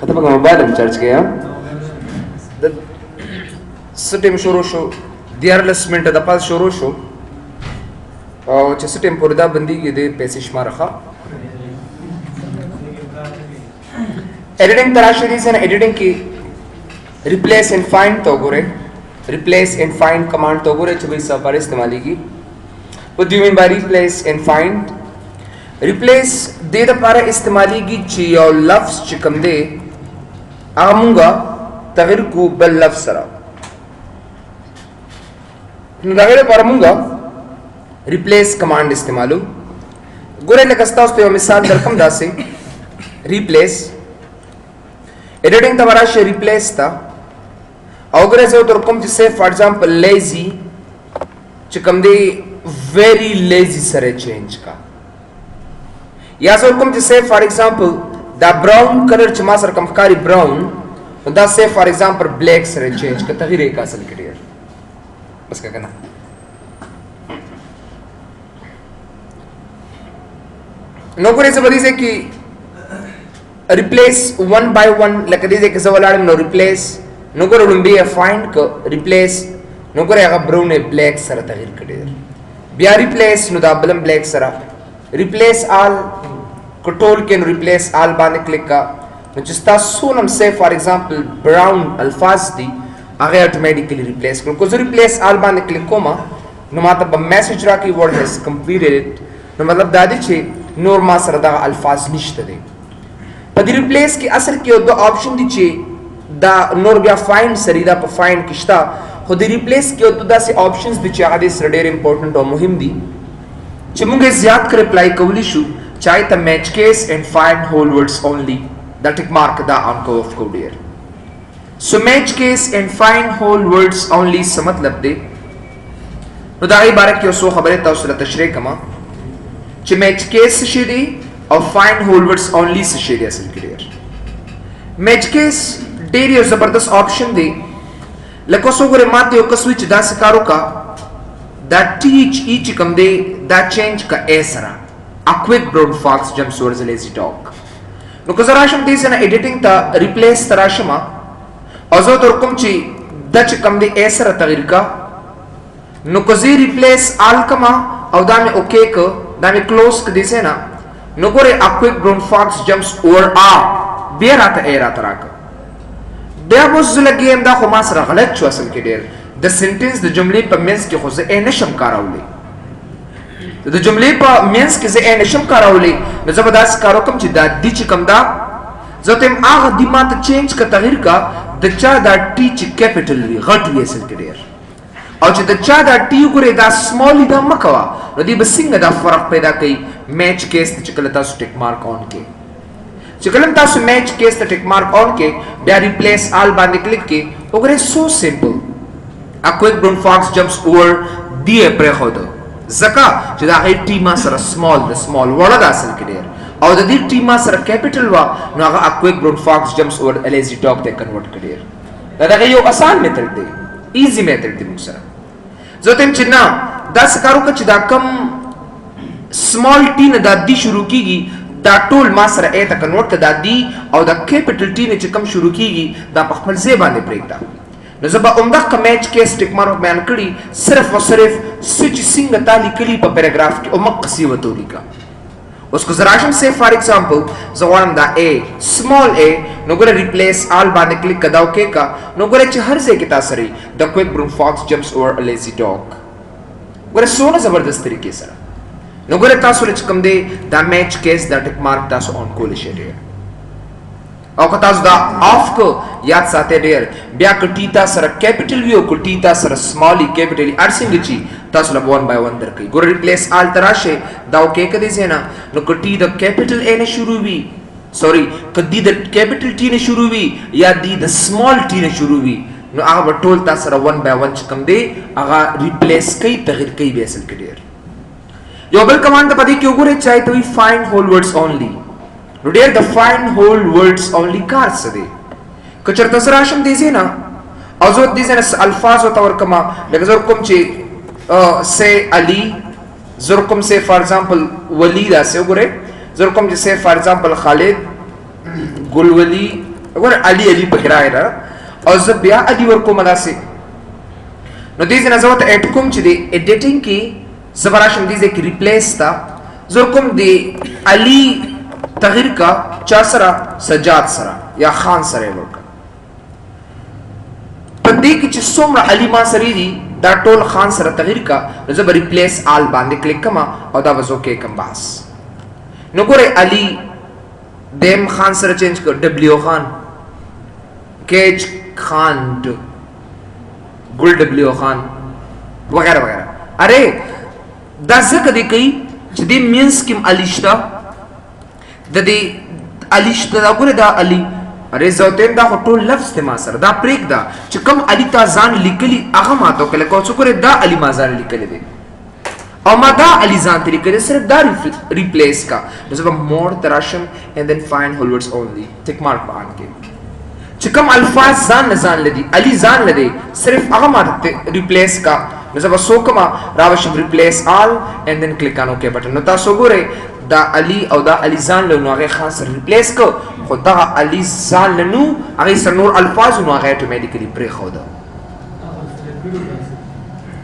خطبه کوم موبایل هم چارج کړه د سټیم شروع شو دیارلس منټه د پاس شروع شو او چې سټیم پورې دا بنديږي د پیسې شمارخه एडिटिंग तराशे reason editing की replace and find तो गोरे रिप्लेस एंड फाइंड कमांड तो गोरे छबी सफर इस्तेमाल की what do you mean by replace and find replace दे द पारा इस्तेमाली की ची और लफ्ज चिकम दे आमुंगा तगैर को बल लफ्ज सरा नगारे परमुंगा रिप्लेस कमांड इस्तेमालो गोरे लगस्ता उस पे मिसाल दरकम दासे रिप्लेस एडिटिंग तवारा शे रिप्लेस था अगर ऐसे तो रकम जिससे फॉर एग्जांपल लेजी चिकम दे वेरी लेजी सरे चेंज का या सो रकम जिससे for example the brown colour चमा सर कम कारी ब्राउन दा से फॉर एग्जांपल ब्लैक सरे चेंज का तगीर एक असल क्लियर बस क्या करना नौकरी से बड़ी से कि replace one by one like this ek zawalad no replace no go rumbi a find ko replace no go aga brown e black sara tagir kadir bia replace no da balam black sara replace all control can replace all bane click ka no jista sunam say for example brown alfaz di aga automatically replace ko replace all bane click koma no matlab message ra ki word has completed no matlab dadi che nor ma sara da alfaz nishta de पर रिप्लेस की असर के दो ऑप्शन दीचे दा नोर बिया फाइंड सरीदा पर फाइंड किश्ता खुद रिप्लेस के दो दा से ऑप्शंस दीचे आदि सरेडर इंपॉर्टेंट और मुहिम दी चिमुंगे ज्यादा कर अप्लाई कवली शु चाहे ता match case and find whole words only that tick mark दा ऑन ऑफ कोडियर so match case and find whole words only से मतलब दे तो दाई बारक के सो खबरें तौसला तशरीह कमा च मैच केस शेदी और फाइंड होल वर्ड्स ओनली से शेयर असल क्लियर मैच केस डेरी और जबरदस्त ऑप्शन दे लको सो गोरे माते ओ कसविच दा सकारो का दैट टीच ईच कम दे दैट चेंज का एसरा a quick brown fox jumps towards a lazy dog नो कजराशम दिस ना एडिटिंग ता रिप्लेस तराशमा अजो तो रकम ची दच कम दे एसरा तगीर का नो कजी रिप्लेस आल कमा और दा में ओके को दा में क्लोज क दिसे ना no gore a quick brown fox jumps over a berata era taraka there was the game da khumas ra galat chu asal ke der the sentence the jumle pa mens ke khuze e nasham karawli the jumle pa mens ke ze e nasham karawli no zabadas karo kam chi da di chi kam da zotem agha dimat change ka tagir ka the cha da teach capital wi ghat wi asal ke der او چې د چا دا ټي ګورې دا سمال دا مکوا نو دی بسنګ دا فرق پیدا کوي میچ کیس چې کله تاسو ټیک مارک اون کې چې کله تاسو میچ کیس ته ټیک مارک اون کې بیا ریپلیس آل باندې کلیک کې وګورئ سو سمپل ا کویک براون فاکس جمپس اوور دی پر خود زکا چې دا هی ټي ما سره سمال د سمال وړه د اصل کې ډیر او د دې ټي ما سره کیپټل وا نو هغه ا کویک براون فاکس جمپس اوور الیزي ډاګ ته کنورټ کړي دا یو آسان میتھډ دی ایزی میتھډ دی موږ سره زوتم چې نه دا سکارو که چې دا کم سمال ټی نه دا دی شروع کیږي دا ټول ما سره ا ته کنورټ کړه دا دی او دا کیپټل ټی نه چې کم شروع کیږي دا په خپل ځای باندې پرېږده نو زه به عمده میچ کې سټیک مارک بیان کړي صرف او صرف سچ څنګه تالی کلی په پیراګراف کې او مقصي وته لیکا اوس کو زراشم سے فار ایگزامپل زه غواړم دا ا سمال ا نو ګره ریپلیس آل باندې کلیک کداو کې کا نو ګره چې هر ځای کې تاسو لري د کویک براون فاکس جمپس اوور ا لیزي ډاګ ګره سونه زبردست طریقې سره نو ګره تاسو لچ کم دی دا میچ کیس دا ټیک مارک تاسو اون کول شي او که تاسو دا آف کو یاد ساتئ ډیر بیا کټیتا سره کیپټل ویو کټیتا سره سمالي کیپټل ارسنګ چی تاسو له 1 by 1 درکې ګور ریپلیس آل تراشه دا اوکې کدي زینا نو کټی د کیپټل ا نه شروع وی سوري کدی د کیپټل ټی نه شروع وی یا دی د سمال ټی نه شروع وی نو هغه ټول تاسو سره 1 by 1 کم دی هغه ریپلیس کوي تغیر کوي به اصل کې ډیر یو بل کمانډ پدې کې وګورئ چای ته وی فایند هول ورډز اونلی نو ډیر د فایند هول ورډز اونلی کار څه دی کچر تاسو راشم دی زینا او زه دې زنه الفاظ او تور کما لکه زه کوم چې say Ali, Zurkum say for example Wali da se ogure, Zurkum say for example Khalid, Gulwali, وګوره علي علي په خیرای را او زه بیا علي ورکوم داسې نو دې نه زه ته اډ کوم چې دی ایډیټینګ کې زبراشم دې کې ریپلیس تا زه کوم دی علي تغیر کا چا سره سجاد سره یا خان سره ورک په دې کې چې څومره علي ما سره دي دا ټول خان سره تغیر کا نو زه به ریپلیس آل باندې کلیک کما او دا وزو کې کم باس نو ګوره علي دیم خان سره چینج کړ ډبلیو خان کیج خان ګل ډبلیو خان وغیرہ وغیرہ اره دا ځکه دی کوي چې د مینس کې علي شته د دې علي شته دا ګوره دا علي اره زوتین دا ټول لفظ ته ما سره دا پریک دا چې کوم علي تا ځان لیکلي هغه ماته کله کو څو ګوره دا علي ما ځان لیکلي دی او ما دا علي ځان طریقې صرف دا ریپلیس کا نو زه مور تراشم and then find whole words only ټیک مارک باندې کې چې کوم الفاظ ځان لدی علي ځان لدی صرف هغه ماته ریپلیس کا نو زه سو کما راوشم ریپلیس آل and then click on OK بٹن نو تاسو ګورئ دا علي او دا علي ځان له نو هغه خاص ریپلیس کو خو دا علي ځان له نو هغه سره نور الفاظ نو هغه اتوماتیکلی پرې خو دا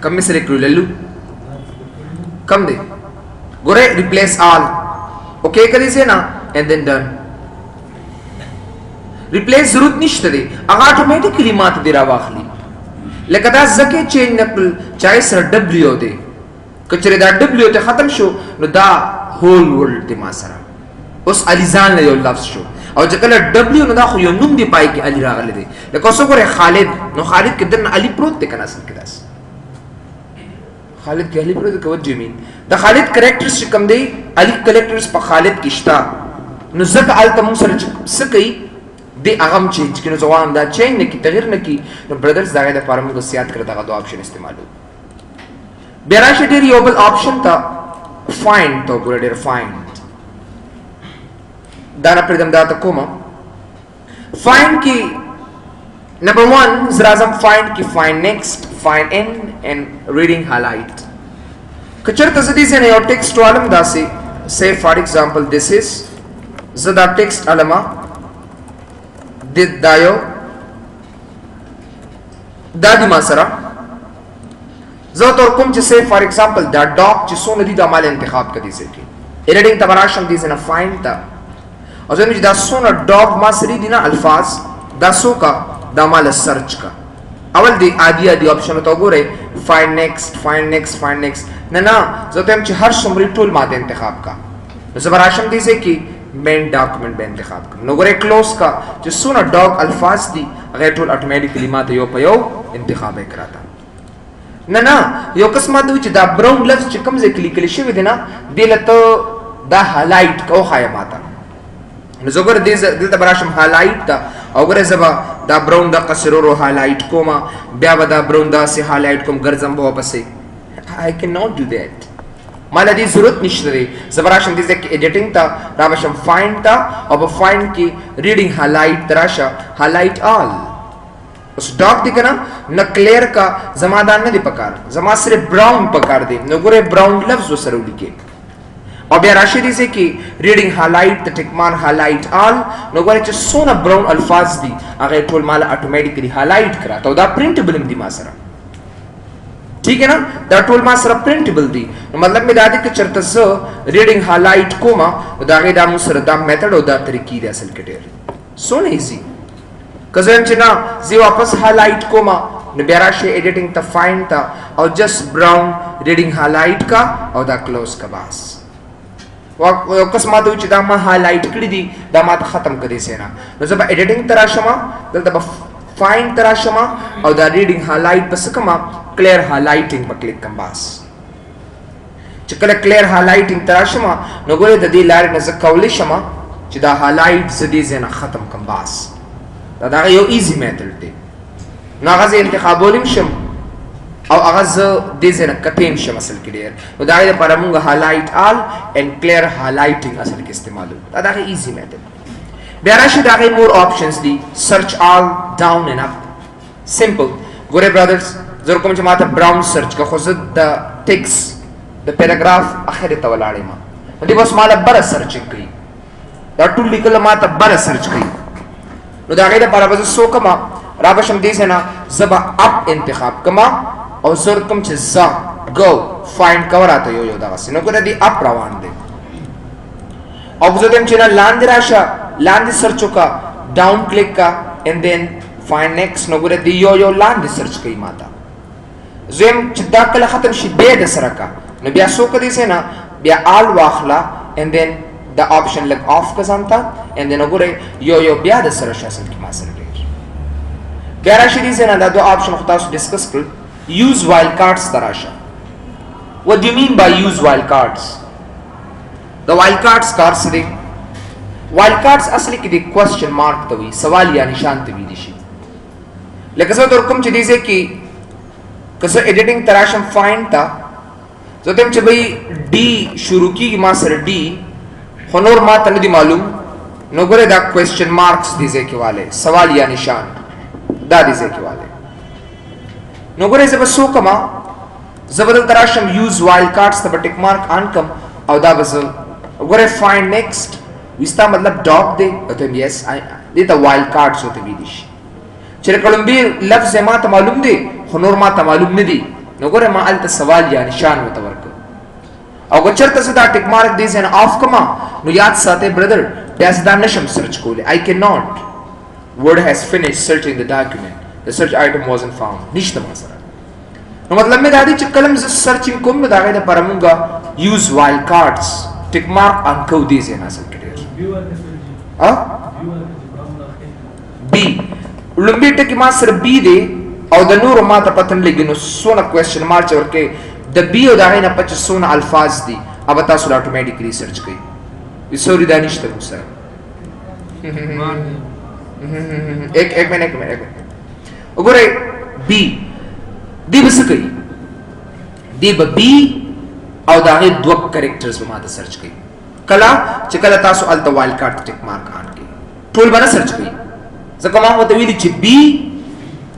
کم سره کړلو کم دی ګوره ریپلیس آل اوکے کړئ سه نا and then done ریپلیس ضرورت نشته دی هغه اتوماتیکلی ماته دی را واخلي لکه دا زکه چینج نکل چای سره ډبلیو دی کچره دا ډبلیو ته ختم شو نو دا هول ورلد دی ما سره اوس علي ځان له یو لفظ شو او چې کله ډبلیو نو دا خو یو نوم دی پای کې علي راغلی دی لکه اوس ګوره خالد نو خالد کې دنه علي پروت دی کنه اصل کې داس خالد کې علي پروت دی کوم جمین دا خالد کریکټرز چې کوم دی علي کریکټرز په خالد کې شتا نو زکه الته مون سره سکی دی اغم چینج کینو زوان دا چینج نکی تغییر نکی نو برادرز داغه د فارم کو سیات کړه دا دو آپشن استعمالو بیا راشه ډیر یو بل آپشن تا فایند تو ګور ډیر فایند دا نه پردم دا ته کومه فایند کی نمبر 1 زرازم فایند کی فایند نیکسٹ فایند ان اینڈ ریډینګ هایلایټ کچرته زدي زنه یو ټیکسټ والم داسي say for example this is زدا ټیکسټ علما دا یو دا دی ما سره زه تور کوم چې say for example دا ډاګ چې څونه دي دا مال انتخاب کړي سي کې ایډیټینګ تبراشم دي زنه فایند تا او زه چې دا څونه ډاګ ما سره دي نه الفاظ دا سو کا دا مال سرچ کا اول دی عادي آپشن ته وګوره find next نه زه ته چې هر څومره ټول ماده انتخاب کا زه براشم دي سي کې مین ډاکومنٹ به انتخاب کړم نو ګوره کلوز کا چې څونه ډاګ الفاظ دي هغه ټول اتوماتیکلی ماته یو په یو انتخاب وکړاته نه یو قسمه دوی چې دا براون لفظ چې کوم ځای کلیک کلی شوی دی نه دلته دا هایلایټ کو خای ماته نو زه ګوره دلته براشم هایلایټ تا او ګوره زبا دا براون دا قصرورو هایلایټ کوما بیا به دا براون دا سي هایلایټ کوم ګرځم به واپسې I cannot do that مالا دی ضرورت نشته دی زبراشم دې ځکه ایډیټینګ تا راوشم فایند تا او په فایند کې ریډینګ هایلایټ تراشه هایلایټ آل اوس ډاک دی کنه نه کلیر کا زمادان نه دی پکار زما سره براون پکار دی نو ګوره براون لفظ وسره ولیکي او بیا راشي دي چې ریډینګ هایلایټ ته ټیکمان هایلایټ آل نو ګوره چې سونه براون الفاظ دي هغه ټول مال اتوماتیکلی هایلایټ کړه ته دا پرینټبل دی ما سره ٹھیک ہے نا دا ټول ما سره پرینټبل دي نو مطلب می دا دي چې چرته زه ریډینګ هایلایټ کوما دا غي دا مو سره دا میتھډ او دا طریقې دي اصل کې ډېر سونه ایزی کزم چې نا زی واپس هایلایټ کوما نو بیا راشي ایډیټینګ ته فایند تا او جست براون ریډینګ هایلایټ کا او دا کلوز کا باس یو قسمه دوی چې دا ما هایلایټ کړی دي دا ما ختم کړی سینا نو زه به ایډیټینګ تراشم دلته به فایند تراشم او دا ریډینګ هایلایټ پس کما کلیر هایلایټینګ په کلیک کوم باس چې کله کلیر هایلایټینګ تراشم نو ګوره د دې لارې نه زه کولی شم چې دا هایلایټ زدي زنه ختم کوم باس دا یو ایزی میتھډ دی نو هغه انتخابولم شم او هغه زه دې زنه کټیم شم اصل کې ډیر نو دا لپاره موږ هایلایټ آل اینڈ کلیر هایلایټینګ اصل کې استعمالو دا ایزی میتھډ بیا راشي دا غي مور آپشنز دي سرچ آل ډاون اینڈ اپ سمپل ګوره برادرز زه کوم چې ماته براون سرچ کا خو زه د ټیکس د پیراګراف اخر ته ولاړې ما دې بس مالا بر سرچ کوي دا ټول لیکل ماته بر سرچ کوي نو دا غي د لپاره به سو کما را بشم دې سنا زبا اپ انتخاب کما او زر کوم چې ز go find cover آتا یو دا غسي نو ګره دی اپ روان دی او زه دم چې نه لاندې راشه لاندې سرچ وکا ډاون کلیک کا and then find next نو ګره دی یو لاندې سرچ کوي ماته زم چې دا کله ختم شي به د سره کا نو بیا سو کدي سنا بیا آل واخلا and then the option like off کا ځانتا and then وګوره یو بیا د سره شاسل کی ما سره ډیر بیا راشي دي سنا دا دوه option خو تاسو ډیسکس کړ use wildcards تراشه what do you mean by use wildcards the wildcards cards دي wildcards اصلي کې دي question mark ته وي سوال یا نشان ته وي دي شي لکه څه تر کوم چې دي چې کې کسه editing تراشم find تا زه تم چې بھئی डी شروع کی ما سره डी خنور ما ته ندي معلوم نو ګره دا question marks دي ځکه والے سوال یا نشان دا دي ځکه والے نو ګره زه بسو کما زبردل تراشم use wildcards ته ټیک مارک ان کم او دا بس ګره find next وستا مطلب ډاپ دی ته yes دي ته wildcards ہوتے وی دي چې کولمبي لفظ ما ته معلوم دی خنور ما ته معلوم ندي نو ګره ما الته سوال یا نشان وته ورک او ګچرته صدا ټیک مارک دي زن اف کما نو یاد ساته برادر بیا صدا نشم سرچ کوله I cannot word has finished searching the document the search item wasn't found نشته ما سره نو مطلب مې دا دی چې کلم ز سرچینګ کوم دا غي د پرمونګه use wildcards ټیک مارک ان کو دي زن اصل کې ها بي لومبي ټکی ما سره بي دی او د نور ما ته پتن لګي نو سونه کوېسچن مارک ورکه د بي او د غینه 25 الفاظ دي अब تاسو اتوماتیکلی سرچ کوي وسوري دانشته مو سره एक मिनट وګورئ بي دی بس کوي دی به بي او دا غي دوه کریکټرز به ما ته سرچ کوي کلا چې کله تاسو الته وایلډ کارت ټیک مارک ان کوي ټول باندې سرچ کوي ځکه ما وته ویلي چې بي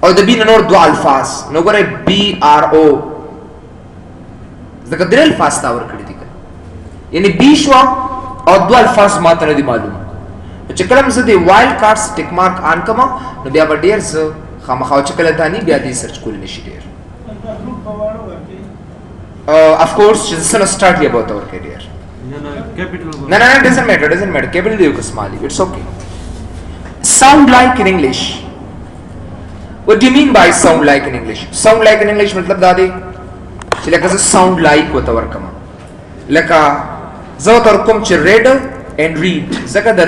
او د بي نور دوه الفاظ نو ګورئ بي ار او ځکه درې الفاظ تا ور کړی دي یعنی بي شو او دوه الفاظ ما ته نه دي معلوم چې کله مزه دی وایلډ کارت ټیک مارک ان کما نو بیا به ډیر څه خامخا چې کله دانی بیا دې سرچ کول نشي ډیر of course چې سره start یې بوته ورکې ډیر no doesn't matter capital دی کو سمالي it's okay sound like in English what do you mean by sound like in English مطلب دا دی چې لکه sound like وته ورکما لکه زه تر کوم چې read and read ځکه د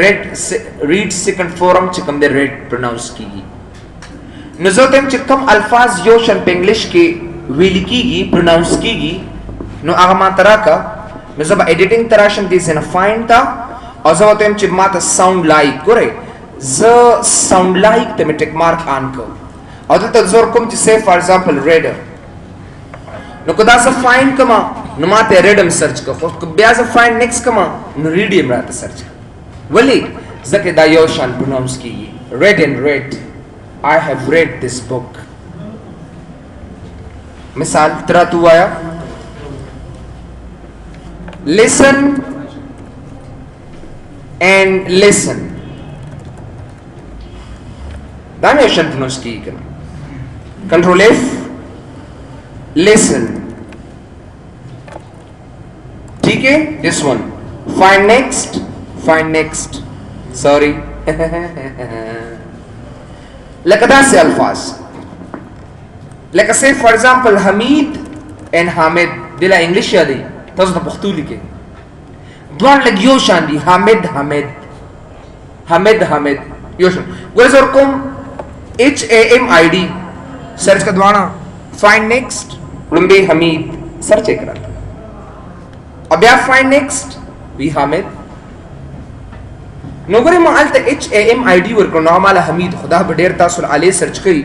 read second form چې کوم د read pronounce کیږي نو زه تم چې کوم الفاظ یو شن په انګلیش کې ویل کیږي pronounce کیږي نو هغه ما تراکا نو زه به editing تراشم دي زنه find تا او زه تم چې ما ته sound like ګورئ زه sound like ته ټیک مارک ان کو او دلته زور کوم چې say for example read نو کدا زه find کما نو ما ته read سرچ کو خو بیا زه find next کما نو read یې راته سرچ ولی ځکه دا یو شان pronounce کیږي read and read I have read this book مثال ترا تو آیا listen and listen دا مې شان pronounce کیږي کنه control F listen ठीक है this one find next sorry لکدا سے الفاظ لکه say for example حمید and حامد دلا انګلیش یادي تاسو ته پښتو لیکي دوه لګ یو شان دي حامد یو شان ګورئ کوم HAMID سرچ کدوانا find next لمبي حمید سرچ کرا अब या find next we حامد نو ګورئ ما الته HAMID ورکو نو مال حمید خدا به ډیر تاسو علی سرچ کړئ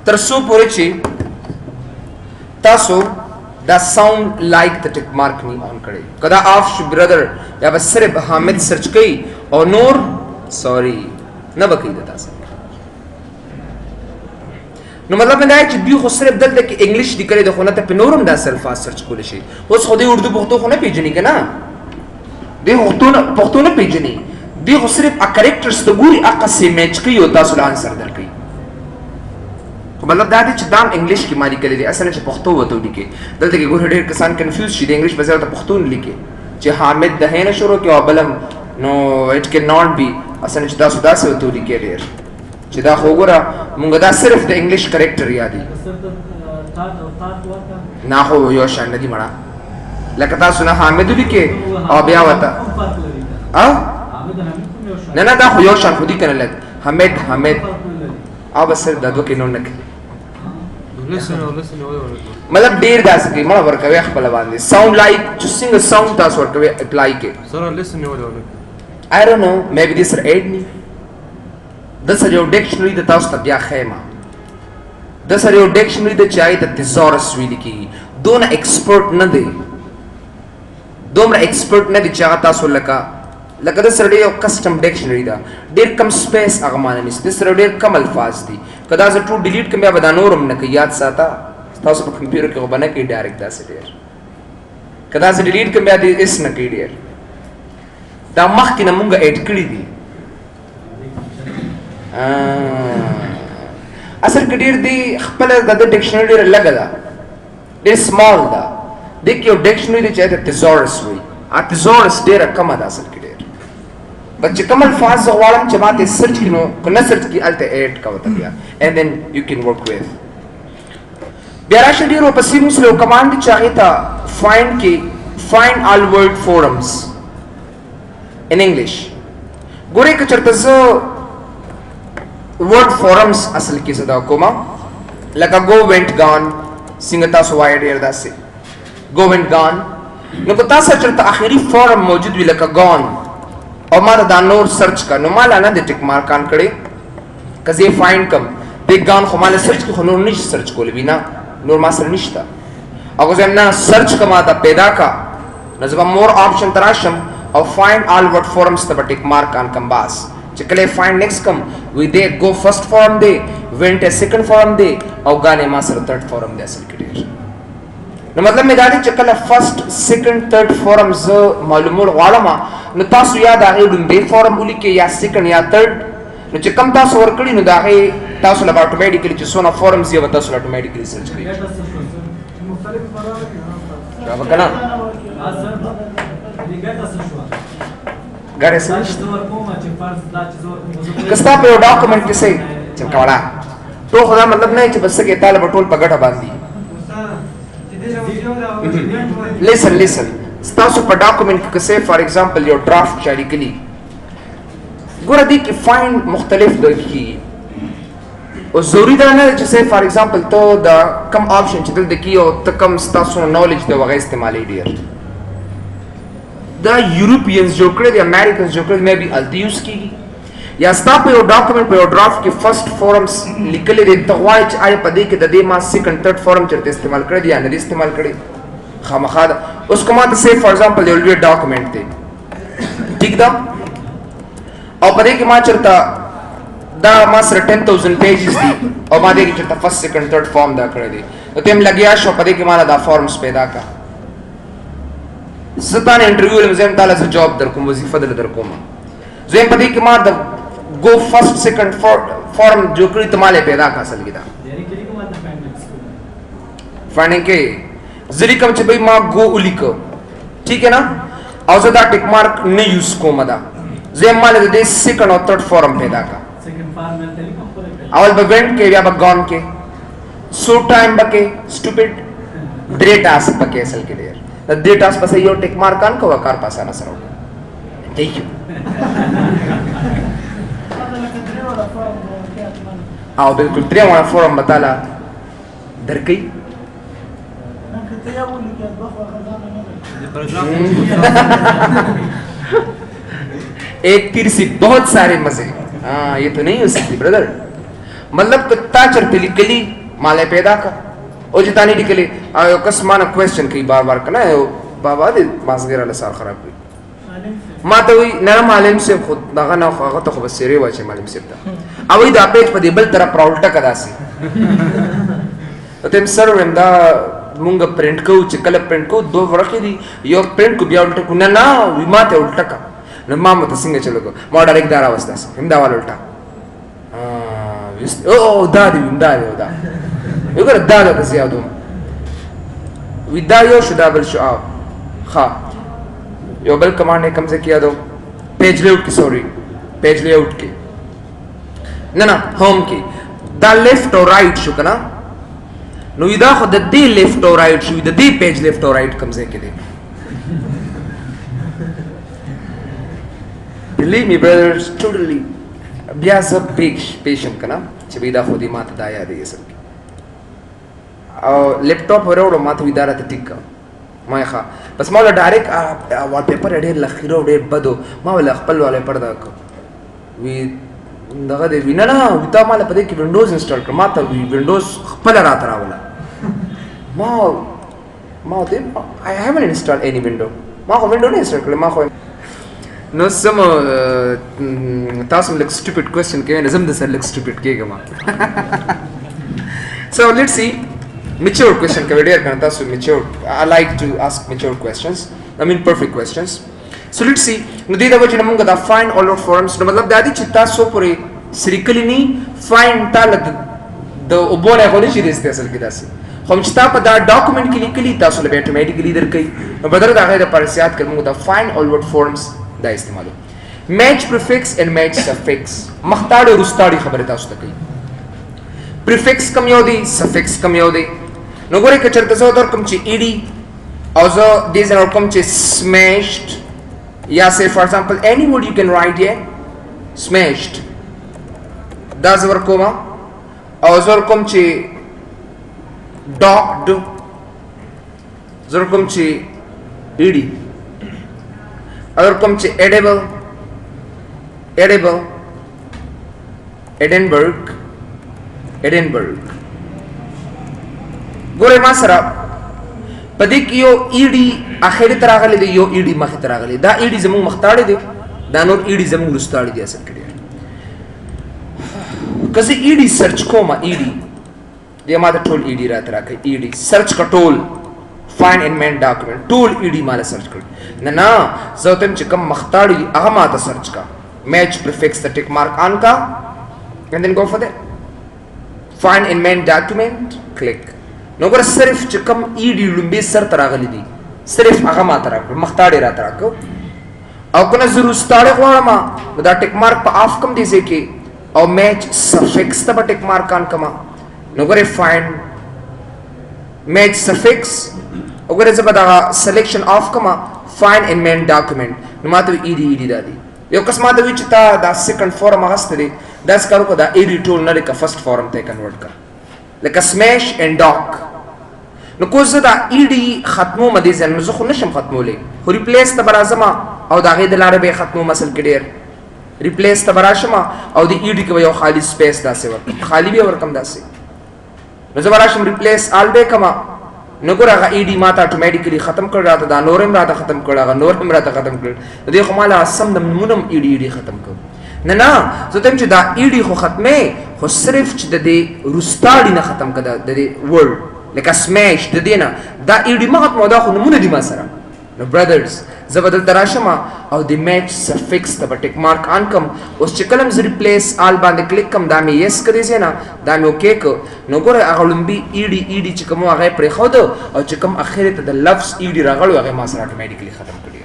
ترسو پورې چې تاسو دا ساوند لایک ته ټیک مارک نه اون کړئ کدا اف شو برادر یا بس صرف حامد سرچ کړئ او نور سوري نه بکې تاسو نو مطلب دا چې دوی خو صرف دلته کې انګلیش دی کړی د خو نه ته په نورم دا الفاظ سرچ کول شي اوس خو دې اردو پښتو خو نه پیژنې کنه دی پښتو نه پیژني دی خو صرف ا کریکټرز ته ګوري هغه سي میچ کوي او تاسو له انسر درکوي خو مطلب دا دی چې دام انګلیش کې مالي کړی دی اصل چې پښتو وته لیکي دلته کې ګور ډېر کسان کنفیوز شي د انګلیش په ځای ته پښتو لیکي چې حامد د هینه شروع کې او بلم نو اټ کین ناٹ بی اصل چې تاسو داسې وته لیکي ډېر چې دا خو ګوره مونږ دا صرف د انګلیش کریکټر یادي نه خو یو شان ندي مړه لکه تاسو نه حامد لیکي او بیا وته نه نه دا خو یو شان خو دي کنه لګ حمید او بس دا دوه کې نو نه کوي مطلب ډیر داسې کوي مړه ورکوي خپل باندې ساوند لایک چې څنګه ساوند تاسو ورکوي اپلای کې سره لیسن ولونه I don't know maybe this are aid me د سره یو ډکشنری د تاسو ته بیا خیمه د سره یو ډکشنری د چای د تزورس ویل کی دونه ایکسپرت نه دی دومره ایکسپرت نه دی چې هغه تاسو لکه د سره یو کسٹم ډکشنری دا ډیر کم سپیس هغه معنی نشته د سره ډیر کم الفاظ دي کدا زه ټو ډیلیټ کوم بیا به دا نورم نه کوي یاد ساته تاسو په کمپیوټر کې وبنه کې ډایرکټ داسې ډیر کدا زه ډیلیټ کوم بیا دې اس نه کوي ډیر دا مخکې نه مونږه اډ کړی دي اصل کې ډیر دی خپل د ډکشنری ډیر لګا دا ډیر سمال دا د یو ډکشنری چې د تزورس وي ا تزورس ډیر کم ده اصل کې ډیر بچ کوم الفاظ غواړم چې ماته سرچ کینو کنه سرچ کی الته اډ کا وته بیا and then you can work with بیا راشه ډیر په سیمو سره کمانډ چاهي تا find all word forums in English ګورې که چرته زه word forums اصل کې صدا کومه لکه go went gone څنګه تاسو وایي ډیر داسې go went gone نو که تاسو چرته اخیری فورم موجود وي لکه gone او ما دا نور سرچ کا نو مالا نه د ټیک مارکان کړي کزه فایند کم د gone خو مال سرچ کې خو نور نشي سرچ کولې وینا نور ما سره نشته او زه نه سرچ کما دا پیدا کا نو زما مور آپشن تراشم او find all word forums ته ټیک مارکان کم باس چې کله find next کم وی دې go first forum دی went a second forum دی او غانې ما سره third forum دی اصل کې ډیر نو مطلب مې دا دی چې کله فرست سیکنډ تھرد فورم زه معلومول غواړم نو تاسو یا دا غي لومبي فورم ولیکي یا سیکنډ یا تھرد نو چې کم تاسو ورکړي نو دا غي تاسو له اتوماتیکلی چې سونه فورمز یې تاسو اتوماتیکلی سرچ کړئ دا وکړه ګاره سرچ کستا په ډاکومنت کې سي چې کاوړه ټول خدا مطلب نه چې بس کې طالب ټول په ګټه باندې listen ستاسو په ډاکومنت کې څه فار ایگزامپل یو ډرافټ جاری کړي ګوره دې کې فایند مختلف دي او ضروری ده نه چې څه فار ایگزامپل ته دا کم آپشن چې دلته کې او ته کم ستاسو نالج دی وغه استعمالي ډیر دا یورپینز جو کړی دی امریکنز جو کړی مې به التی یوز کیږي یا ستا په یو ډاکومنت په یو ډرافټ کې فرست فورمز لیکلې دي ته وایي چې آیا په دې کې د دې ما سیکنډ تھرد فورم چرته استعمال کړی دی یا نه استعمال کړی خامخا اوس کومه ته سه فار ایگزامپل یو لوی ډاکومنت دی ٹھیک ده او په دې کې ما چرته دا ما سره 10000 پیجز دي او ما دې کې چرته فرست سیکنډ تھرد فورم دا کړی دی نو تم لګیا شو په دې کې ما دا فورمز پیدا کا ستانه انټرویو لمزم تعالی ز جواب در کوم وظیفه در کوم زم په دې کې ما د go first second form جو کړی تماله پیدا کا اصل کې دا فایندینګ کې ځری کوم چې به ما go ولیکو ٹھیک ہے نا او زه دا ټیک مارک نه یوز کوم دا زم مال د سیکنډ او تھرد فورم پیدا کا اول به وینټ کې یا به gone کې سو ټایم بکې سټوپډ درې ټاسک بکې اصل کې ډیر د درې ټاسک پس یو ټیک مارکان کو کار پاسانه سره تھینک یو او بالکل درې وړه فورم بتاله درکې एक तीर से बहुत सारे मजे हाँ ये तो नहीं हो सकती ब्रदर मतलब कितना चरते लिखली माले पैदा का ओ जितानी निकले आयो कसमाना क्वेश्चन कई बार करना है बाबा दे मासगेरा ले सार खराब हुई ما ته وی نه معلم سے خود دغه نه هغه ته خو بسری واچي معلم سے ته او دا پیج په دې بل طرف پراولټه کدا سي تم سره دا مونږ پرنٹ کوو چې کله پرنٹ کوو دوه ورقې دي یو پرنٹ کو بیا الټه کو نه نه وی ماته الټه کا نو ما مته څنګه چلو کو ما ډایرکټ دا راوسته هم دا ول الټه او دا دی دا یو ګر دا د زیادو ودا یو شو دا بل شو ها یو بل کمانډ کم څه کیا دو پیج لیاؤٹ کی سوری پیج لیاؤٹ کی نه نه ہوم کی دا لیفٹ او رائٹ شو کنه نو دا خو د دې لیفٹ او رائٹ شو د دې پیج لیفٹ او رائٹ کم څه کې دی believe me brothers totally بیا زه پیشم کنه چې دا خو دې ماته دا یاد یې سر او لیپټاپ وروړو ماته اداره ته ټیک ما ښه بس ما له ډایرکټ وال پیپر ډېر لخیرو ډېر بدو ما ول خپل والے پردا کو وی دغه دې وینا نه وتا مال په دې کې وینډوز انسټال کړ ماته وینډوز خپل راته راولا ما دې I haven't installed any window ما خو وینډو نه انسټال کړ ما خو نو سم تاسو لک stupid question کې نه زم د سر لک stupid کېګم so let's see mature question ka video karna so mature I like to ask mature questions I mean perfect questions so let's see no dida wajina munga da find all of forms no matlab dadi chitta so pure circle ni find tal the obone ko ni shiri ste asal ki dasi hum chitta pa da document ki likli taso le automatically der kai no badar da ga par siyat kar munga da find all word forms da istemalo match prefix and match suffix mahtad rustadi khabar taso ta kai prefix kam yodi suffix kam yodi نو ګورې که چېرته زه درکړم چې ایډي او زه دې ځای ورکړم چې smashed یا say for example any word you can write here smashed دا زه ورکوم او زه ورکوم چې docked زه ورکوم چې ایډي او ورکوم چې edible Edinburgh ګوره ما سره پدې کې یو ایډي اخر تر راغلی دی یو ایډي مخ تر راغلی دا ایډي زموږ مختاړي دی دا نور ایډي زموږ رستاړي دی اصل کې کزه ایډي سرچ کوم ایډي دې ما ته ټول ایډي را تر راکې ایډي سرچ کټول فایند ان مین ډاکومنت ټول ایډي مال سرچ کړ نه زه ته چې کوم مختاړي هغه ما ته سرچ کا میچ پریفکس ته ټیک مارک آن کا and then go for that find in main document click نو ګور صرف چې کوم ایډي لومبي سر تراغلی دي صرف هغه ما تر مختاړي را تراکو او کنه ضرور ستاره غواړم دا ټیک مارک په اف کم دي ځکه او میچ سفکس ته ټیک مارک آن کما نو ګور فایند میچ سفکس او ګور زبر دا سلیکشن اف کما فایند ان مین ډاکومنت نو ماته ایډي دادي یو قسمه د وچ تا دا سیکنډ فورم هغه دی دا څکارو کو دا ایډي ټول نه لکه فرست فورم ته کنورټ کړ لکه سمیش and dock نو کو زه دا ایډي ختمو مدي ځن زه خو نشم ختمولې خو ریپلیس ته برازما او دا غي د لارې به ختمو مسل کې ډېر ریپلیس ته براشما او د ایډي کې یو خالی سپیس داسې ورکم خالی به ورکم داسې نو زه براشم ریپلیس آل به کما نو ګور هغه ایډي ماته اتوماتیکلی ختم کړ راته دا نورم راته ختم کړ هغه نورم راته ختم کړ دې خو مال سم د نمونم ایډي ختم کړ نه زه ته چې دا ایډي خو ختمه خو صرف چې د دې روستاړي نه ختم کړه د دې ورډ لکه سمیش د دې نه دا ایډي ما ختمه دا خو نمونه دي ما سره نو برادرز زه بدل تراشم او د میچ سفکس ته ټیک مارک آن کم اوس چې کلم ز ریپلیس آل باندې کلیک کم دا مې یس کړی زینا دا مې اوکې کو نو ګوره هغه لومبي ایډي چې کوم هغه پرې خو دو او چې کوم اخر ته د لفظ ایډي راغلو هغه ما سره اتوماتیکلی ختم کړی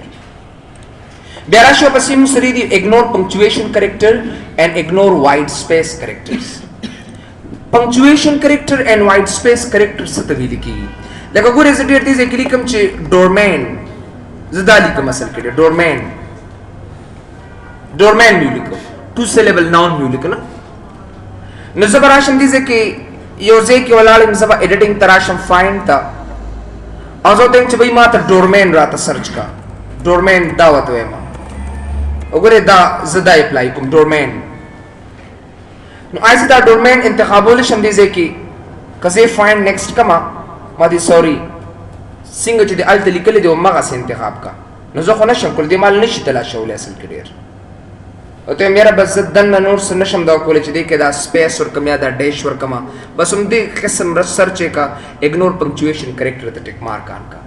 بیا راشو پسې موږ سره دی اګنور پنکچویشن کریکټر and ignore white space characters punctuation character and white space characters څه ته ویل کی لکه ګوره زه ډېر دې ځکه لیکم چې doorman زدا لیکم اصل کې doorman مې لیکم two syllable noun مې لیکم نو زه براشم دې ځکه یو ځکه ولالم زبا editing تراشم find تا او زه ته چې به ما ته doorman راته سرچ کا doorman دا وته ما وګوره دا زدا اپلای کوم doorman نو ایسه دا doorman انتخابول شم دي ځکه کزه find next کما ما دي سوري څنګه چې د الته لیکل دي او مغه انتخاب کا نو زه خو نشم کول دي مال نشي تلاشول اصل کړیر او ته میرا بس دن نور سنشم دا کولې چې دې کې دا سپیس ور کم یا دا ډیش ور کما بس هم دې قسم ریسرچ کا اګنور پنکچویشن کریکټر ته ټیک مارک آن کا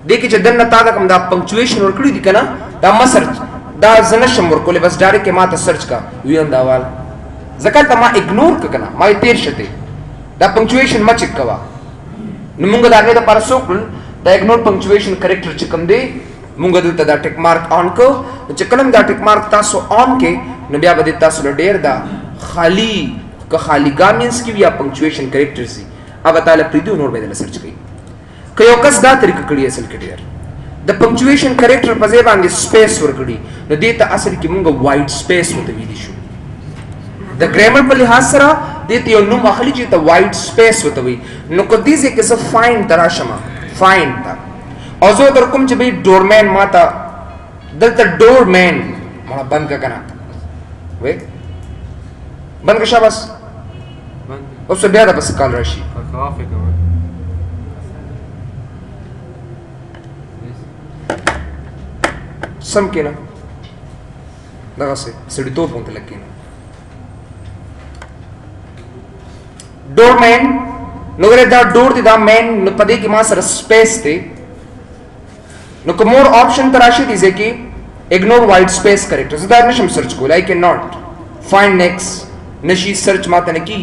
دې کې چې دن تا دا کوم دا پنکچویشن ور کړی دي کنه دا ما سرچ دا زنشم ور کولې بس ډایرکټ ما ته سرچ کا وی انداوال زکات ما اګنور ک کنه ما تیر شته دا پنکچویشن ما چک کوا نو موږ دا غي د پر سوکل دا اګنور پنکچویشن کریکټر چې کوم دی موږ دلته دا ټیک مارک آن کو چې کلم دا ټیک مارک تاسو آن کې نو بیا به تاسو له ډیر دا خالی ګامینز کې یا پنکچویشن کریکټرز دي اوبه تعالی پریدو نور به سرچ کوي که یو کس دا طریقه کړی اصل کې ډیر د پنکچویشن کریکټر په ځای باندې سپیس ور کړی نو دې ته اصل کې موږ وایډ سپیس وته ویلی شو د ګرامر په لحاظ سره دې ته یو نوم اخلي چې ته وایډ سپیس وته وي نو کو دې ځکه څه فاین تراشمه فاین تا او زه در کوم چې به ډورمین ماته دلته ډورمین مړه بند کا کنه وې بند کا شاباس اوس بیا دا بس کال راشي سم کېنه دغه څه سړی توپ مونته لکېنه ډورمین نو ګره دا ډور دی دا مین نو پدې کې ما سره سپیس دی نو کوم اور آپشن تراشي دي ځکه اګنور وایډ سپیس کریکټرز دا نشم سرچ کول آی کین ناٹ فایند نیکسٹ نشي سرچ ماته نه کی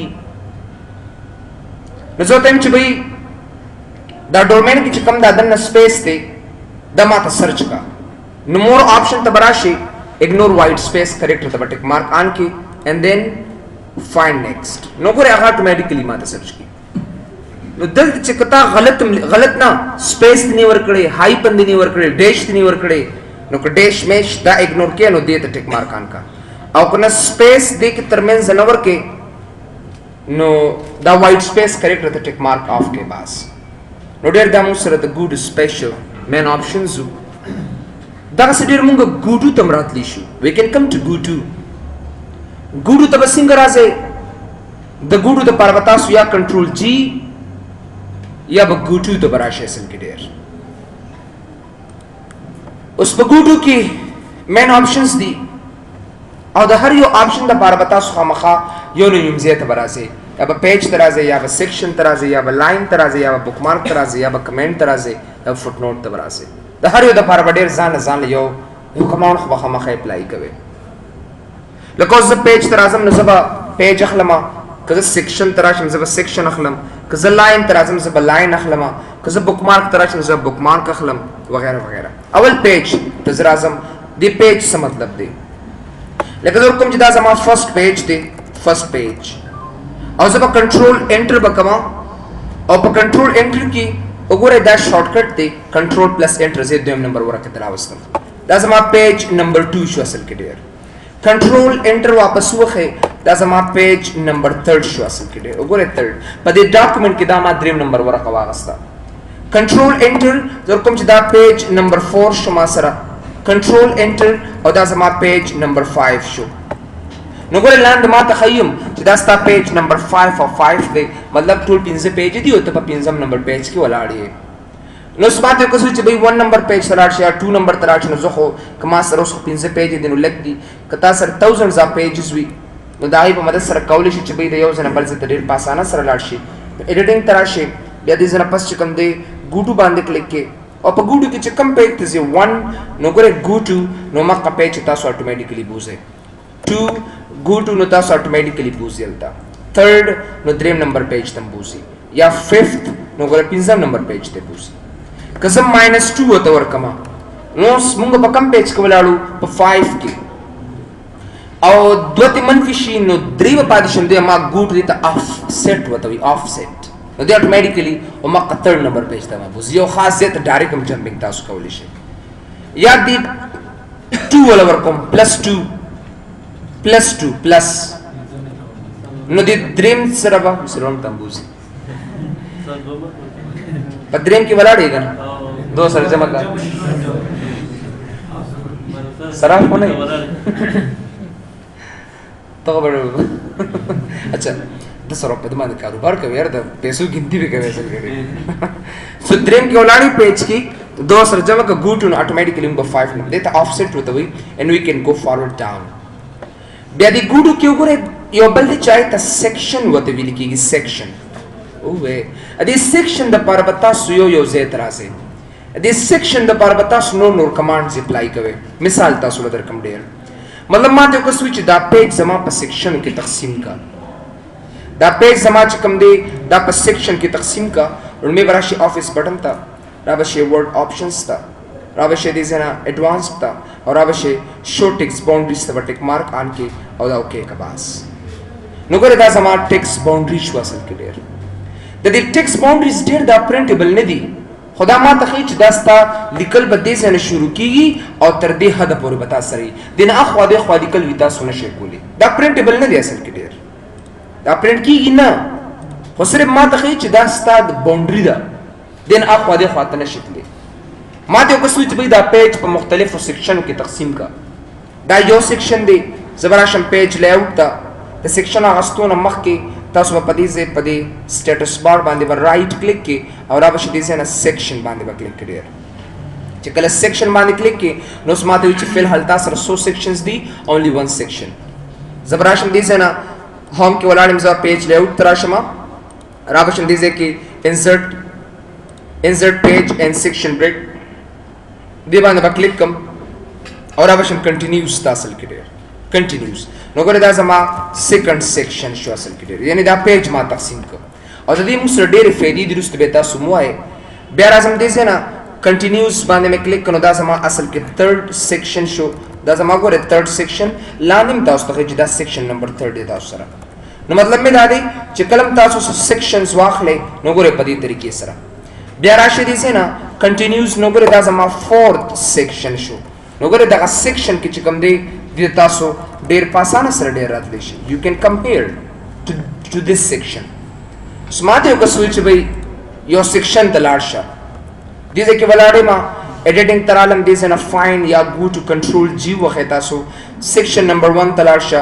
نو زه ته چې بھئی دا ډومین کې چې کوم دا دنه سپیس دی دا ماته سرچ کا نو مور آپشن ته براشي اګنور وایډ سپیس کریکټر ته ټیک مارک آن کی اینڈ دین فایند نیکسٹ نو ګره هغه اتوماتیکلی ماته سرچ کی نو دلته چې کتا غلط نه سپیس نه ورکړي هائی پند نه ورکړي ډیش نه ورکړي نو که ډیش میش دا اګنور کې نو دې ته ټیک مارک آن کا او کنه سپیس دې کې ترمنځ نه ورکې نو دا وایډ سپیس کریکټر ته ټیک مارک آف کې باس نو ډېر دا مو سره د ګوډ سپیشل مین آپشنز دا سړي موږ ګوډو تم راتلی شو وی کین کم ټو ګوډو ته بسنګ راځي د ګوډو د پربتا سو یا کنټرول جی یا به ګوټو ته براشه اصل کې ډېر اوس په ګوټو کې مین آپشنز دي او د هر یو آپشن د لپاره به تاسو خامخا یو نه یم زیاته براسي یا به پیج ته راځي یا به سیکشن ته راځي یا به لاین ته راځي یا به بک مارک ته راځي یا به کمنټ ته راځي یا فوټ نوټ ته براسي د هر یو د لپاره به ډېر ځان یو کماوند خو خامخا اپلای کوي لکه زه پیج ته راځم نو زه به پیج اخلم که زه سیکشن ته راشم زه به سیکشن اخلم که زه لاین ته راځم زه به لاین اخلم که زه بک مارک ته راشم زه بک مارک اخلم وغیرہ وغیرہ اول پیج ته زه راځم دې پیج څه مطلب دی لکه زه کوم چې دا زما فرست پیج دی فرست پیج او زه به کنټرول انټر وکم او په کنټرول انټر کې وګورئ دا شارټ کټ دی کنټرول پلس انټر زه دویم نمبر ورکه تراوستم دا زما پیج نمبر 2 شو اصل کې ډیر کنټرول انټر واپس وخه دا زما پیج نمبر 3 شو اصل کې ډیر وګورئ 3 په دې ډاکومېنټ کې دا ما دریم نمبر ورکه واغستا کنټرول انټر زه کوم چې دا پیج نمبر 4 شو ما سره کنټرول انټر او دا زما پیج نمبر 5 شو نو ګورئ لاندې ما ته خیم چې دا ستا پیج نمبر 5 او 5 دی مطلب ټول 15 پیج دي او ته په 15 نمبر پیج کې ولاړ یې نو سماته کو چې به 1 نمبر پیج سره شي 2 نمبر تر شي نو زه خو کما سره اوس 15 پیج دي نو لګ دي کتا سره thousands of pages وي نو دا په مدد سره کول شي چې به د یو ځنه بل څه ډیر پاسانه سره لاړ شي ایډیټینګ تر شي بیا دې ځنه پس چې کوم دی ګوټو باندې کلیک کې او په ګوټو کې چې کوم پیج ته زی 1 نو ګوره ګوټو نو مکه پیج تاسو اتوماتیکلی بوزه 2 ګوټو نو تاسو اتوماتیکلی بوزي التا 3rd نو دریم نمبر پیج تم بوزي یا 5th نو ګوره 15 نمبر پیج ته بوزي کزم -2 وته ورکما نو موږ په کم پیج کې ولاړو په 5 کې او دوته منفي شي نو درې په پادشن دی ما ګوټ دي ته اف سیټ وته وي اف سیټ نو دی اتوماتیکلی او ما 3rd نمبر پیج ته ما بوزي یو خاص ځای ته ډایرکټ جمپینګ تاسو کولی شئ یا دی 2 ولا ورکوم +2 پلس نو دی دریم سره به سرون تمبوزي په دریم کې ولاړې کنه دو سره جمع کړه سره کو نه ته خبره اچھا د سره په دماغ کاروبار کوي یار د پیسو ګنتی به کوي اصل کې سو دریم کې ولاړې پیج کې دو سره جمع کړه ګوټ نو اتوماتیکلی موږ 5 نمبر دته افسیټ وته وي and we can go forward down بیا دې ګوډو کې وګورئ یو بل دی چې هغې ته سیکشن ورته ویل کېږي سیکشن اوه دې سیکشن دپاره به تاسو یو ځای ته راځئ دې سیکشن دپاره به تاسو نور کمانډز اپلای کوئ مثال تاسو له درکړم ډېر مطلب ما ته یو کس وي چې دا پیج زما په سیکشنو کې تقسیم کا دا پیج زما چې کوم دی دا په سیکشن کې تقسیم کا لومړی به راشي آفیس بټن ته را به شي ورډ آپشنز ته را به شي دې ځای نه ایډوانس ته او را به شي شو ټیکس باونډریز ته به ټیک مارک آن کې او دا اوکې که بس نو ګوره دا زما ټیکس باونډري شو اصل کې ډېر د دې ټیکس باونډریز ډېر دا پرنټیبل نه دي خو دا ما ته ښیي چې دا ستا لیکل به دې ځای نه شروع کېږي او تر دې حده پورې به تا سره وي دې نه اخوا دېخوا لیکل وي تاسو نه شئ کولی دا پرنټیبل نه دی اصل کې ډېر دا پرنټ کېږي نه خو صرف ما ته ښیي چې دا ستا د باونډري ده دې نه اخوا دېخوا ته نه شي تللی ما ته یو کس وایي چې بھائی دا پیج په مختلفو سیکشنو کې تقسیم کا دا یو سیکشن دی زه به راشم پیج لیاوټ ته د سیکشن اخیستو نه مخکې تاسو به په دې ځای په دې سټیټس بار باندې به رایټ کلیک کې او را به شي دې ځای نه سیکشن باندې به کلیک کړي چې کله سیکشن باندې کلیک کې نو اوس ما ته وایي چې فی الحال تا سره څو سیکشنز دي اونلی ون سیکشن زه به راشم دې ځای نه هوم کې ولاړ یم زه پیج لیاوټ ته راشم را به شم دې ځای کې انسرټ پیج اینڈ سیکشن بریک دې باندې به کلیک کړم او را به شم کنټینیوز ته اصل کې ډېر کنټینیوز نو ګوره دا زما سیکنډ سیکشن شو اصل کې ډېر یعنې دا پیج ما تقسیم کړ او د دې موږ سره ډېرې فایدې دي وروسته به تاسو مو وایئ بیا راځم دې ځای نه کنټینیوز باندې مې کلیک کړ نو دا زما اصل کې تھرډ سیکشن شو دا زما ګوره تھرډ سیکشن لاندې م تاسو ته ښیي چې دا سیکشن نمبر تھرډ دی تاسو سره نو مطلب مې دا دی چې کله م تاسو سیکشنز واخلئ نو ګوره په دې طریقې سره بیا راشئ دې ځای نه کنټینیوز نو ګوره دا زما فورث سیکشن شو نو ګوره دغه سیکشن کې چې کوم دی دې تاسو ډېر په اسانه سره ډېر راتلی شي یو کین کمپیر ټو دس سیکشن اوس ما ته یو کس وایي چې بھائی یو سیکشن ته لاړ شه دې ځای کې ولاړ یم ایډیټنګ ته رالم دې ځای نه فایند یا ګو ټو کنټرول جی وښی تاسو سیکشن نمبر 1 ته لاړ شه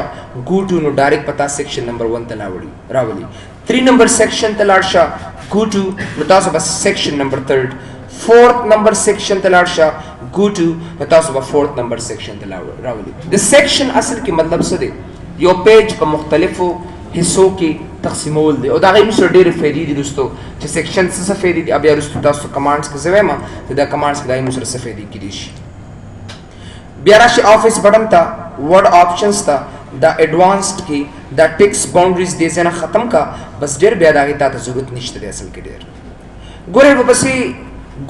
ګو ټو نو ډایرکټ پتا سیکشن نمبر 1 ته راولي 3 نمبر سیکشن ته لاړ شه ګو ټو نو تاسو بس سیکشن نمبر 3 4th نمبر سیکشن ته لاړ شه ګو ټو نو تاسو به 4th نمبر سیکشن ته راولي د سیکشن اصل کې مطلب څه دی یو پیج په مختلفو حصو کې تقسیمول دی او دا غي موږ ډېرې فایدې دي دوستو چې سیکشن څه فایدې دي بیا وروسته تاسو کمانډز کې زه وایم چې دا کمانډز کې دا موږ سره څه فایدې کېدای شي بیا راشي آفیس بټن ته ورډ آپشنز ته دا ایڈوانسڈ کې دا ټیکس باونډریز دې ځای نه ختم کا بس ډېر بیا د هغې تا ته ضرورت نشته دی اصل کې ډېر ګورئ ورپسې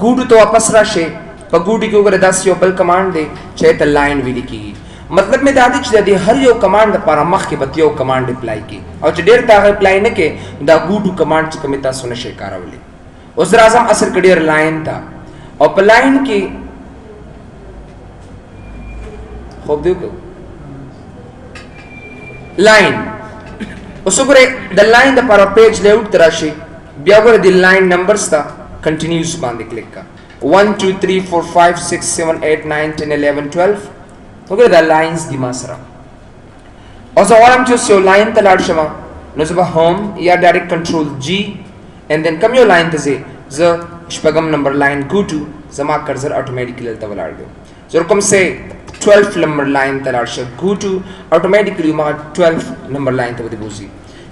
ګوډو ته واپس راشئ په ګوډي کې وګوره داسې یو بل کمانډ دی چې هغې ته لاین ویلي کېږي مطلب مې دا دی چې د دې هر یو کمانډ دپاره مخکې به یو کمانډ اپلای کړي او چې ډېر ته هغه اپلای نه کړې دا ګوډو کمانډ چې کومې تاسو نه شئ کارولی اوس راځم اصل کې ډېر لاین ته او په لاین کې خوب دی وکړو لاین اوس وګورئ د لاین دپاره پیج لیاوټ ته راشئ بیا وګورئ د لاین نمبرز ته کنټینیوز باندې کلیک کا 1 2 3 4 5 6 7 8 9 10 11 12 وګورئ دا لاینز دي ما سره او زه غواړم چې اوس یو لاین ته لاړ شم نو زه به هوم یا ډایرکټ کنټرول جی اینڈ دین کوم یو لاین ته ځئ زه شپږم نمبر لاین ګو ټو زما کرزر اټومیټیکلی دلته ولاړ دی زه کوم سه 12 نمبر لاین ته لاړ شه ګو ټو اټومیټیکلی ما 12 نمبر لاین ته ودی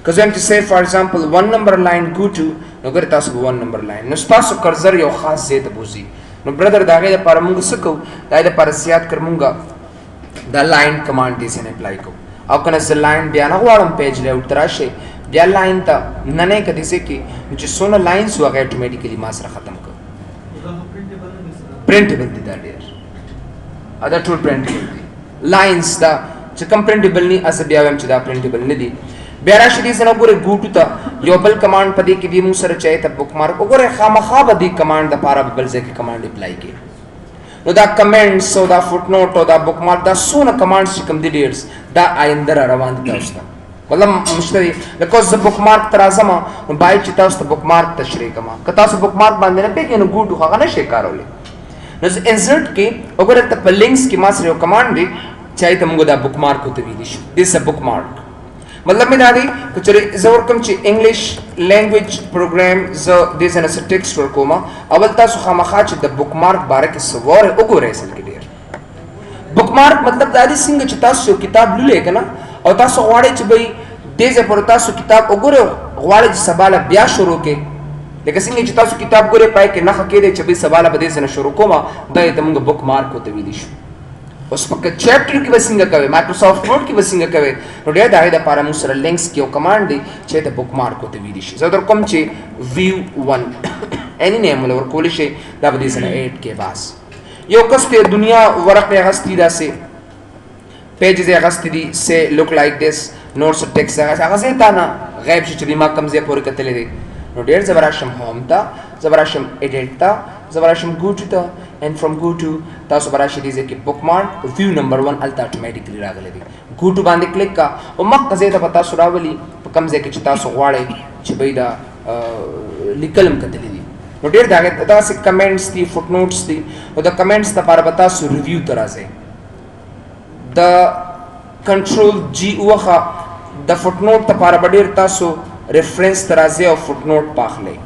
که زه هم چې say for example 1 نمبر لاین ګو ټو نو ګورئ تاسو به 1 نمبر لاین نو ستاسو کرزر یو خاص ځای ته بوځي نو برادر د هغې دپاره مونږ څه کوو د هغې دپاره زیات کر مونږ دا لاین کمانډ دې ځای اپلای کوو او که نه زه لاین بیا نه غواړم پیج لیاوټ ته راشئ بیا لاین ته ننۍ که دې ځای کې چې څونه لاینز وو هغه اټومیټیکلی ما سره ختم کړو پرنټیبل دي دا ډېر دا ټول پرنټیبل دي لاینز دا چې کوم پرنټیبل نه زه بیا وایم چې دا پرنټیبل نه دي بیا راشي دې ځای نه ګورئ ګوټو ته یو بل کمانډ په دې کې دې مونږ سره چایې ته بک مارک وګورئ خامخا به دې کمانډ دپاره به بل ځای کې کمانډ اپلای کړي نو دا کمنټس او دا فوټ نوټ او دا بک مارک دا څونه کمانډس چې کوم دي ډېرس دا آینده را روان دي تاسو ته مطلب مشته دي لکه زه بک مارک ته راځم نو باید چې تاسو ته بک مارک تشریح کړم که تاسو بک مارک باندې نه پوهېږئ نو ګوټو هغه نه شئ کارولی نو زه انسرټ کې وګوره ته په لینکس کې ما سره یو کمانډ دی چې هغې ته موږ دا بک مارک ورته ویلی شو دس ا بک مارک مطلب مې دا دی که چېرې زه ورکړم چې انګلیش لینګویج پروګرام زه دې ځای نه څه ټیکسټ ورکوم اول تاسو خامخا چې د بک مارک باره کې څه وګورئ اصل کې ډېر بک مارک مطلب دا دی څنګه چې تاسو یو کتاب لولئ که نه او تاسو غواړئ چې به دې ځای پورې تاسو کتاب وګورئ غواړئ چې سبا له بیا شروع کړئ لکه څنګه چې تاسو کتاب ګورئ پای کې نښه کېدی چې به سبا له به دې ځای نه شروع کومه دا یې ته موږ بک مارک ورته ویلی شو اوس په چیپټر کې به څنګه کوئ مایکروسافټ ورډ کې به څنګه کوئ نو ډېر د هغې دپاره موږ سره لینکس کې یو کمانډ دی چې ته بک مارک ورته ویلی شي زه در کوم چې ویو 1 any name ول ورکولی شي دا به دې سره ایډ کې باس یو کس ته دنیا ورق یې اخیستي داسې پیجز یې اخیستي دي say look like this notes text هغه ځای ته نه غیب شي چې دې ما کوم ځای پورې کتلی دی نو ډېر زه به راشم هوم ته زه به راشم ایډیټ ته زه به راشم ګو ټو ته and from go to تاسو به راشئ دې ځای کې بک مارک ویو نمبر 1 هلته اټومیټیکلی راغلی دی ګو ټو باندې کلیک کا او مخکې ځای ته به تاسو راولي په کوم ځای کې چې تاسو غواړئ چې به دا لیکل هم کتلی دي نو ډېر د هغې داسې کمنټس دي فوټ نوټس دي او د کمنټس دپاره به تاسو ریویو ته راځئ د کنټرول جی وخه د فوټ نوټ دپاره به ډېر تاسو ریفرنس ته راځئ او فوټ نوټ پاخلئ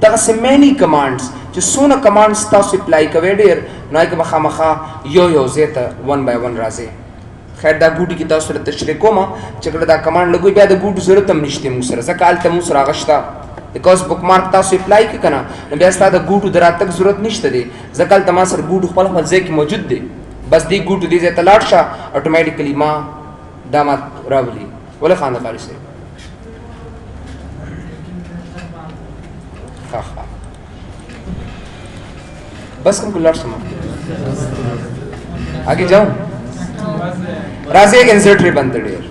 دغسې مینی کمانډس چې څونه کمانډس تاسو اپلای کوئ ډېر نو هغې کې به خامخا یو ځای ته 1 by 1 راځئ خیر دا ګوټي کې تاسو سره تشریح کومه چې کله دا کمانډ لګوئ بیا د ګوټو ضرورت هم نشته موږ سره ځکه هلته موږ سره هغه شته بیکاز بک مارک تاسو اپلای کړئ که نه نو بیا ستا د ګوټو د راتګ ضرورت نشته دی ځکه هلته ما سره ګوټو خپل خپل ځای کې موجود دی بس دې ګوټو دې ځای ته لاړ شه اټومیټیکلی ما دا ما راولي ولې خانده قاري صاحب हाँ हाँ बस हमको लड़ सुनो आगे जाऊं राजे एक इंसर्ट रे बनते डेर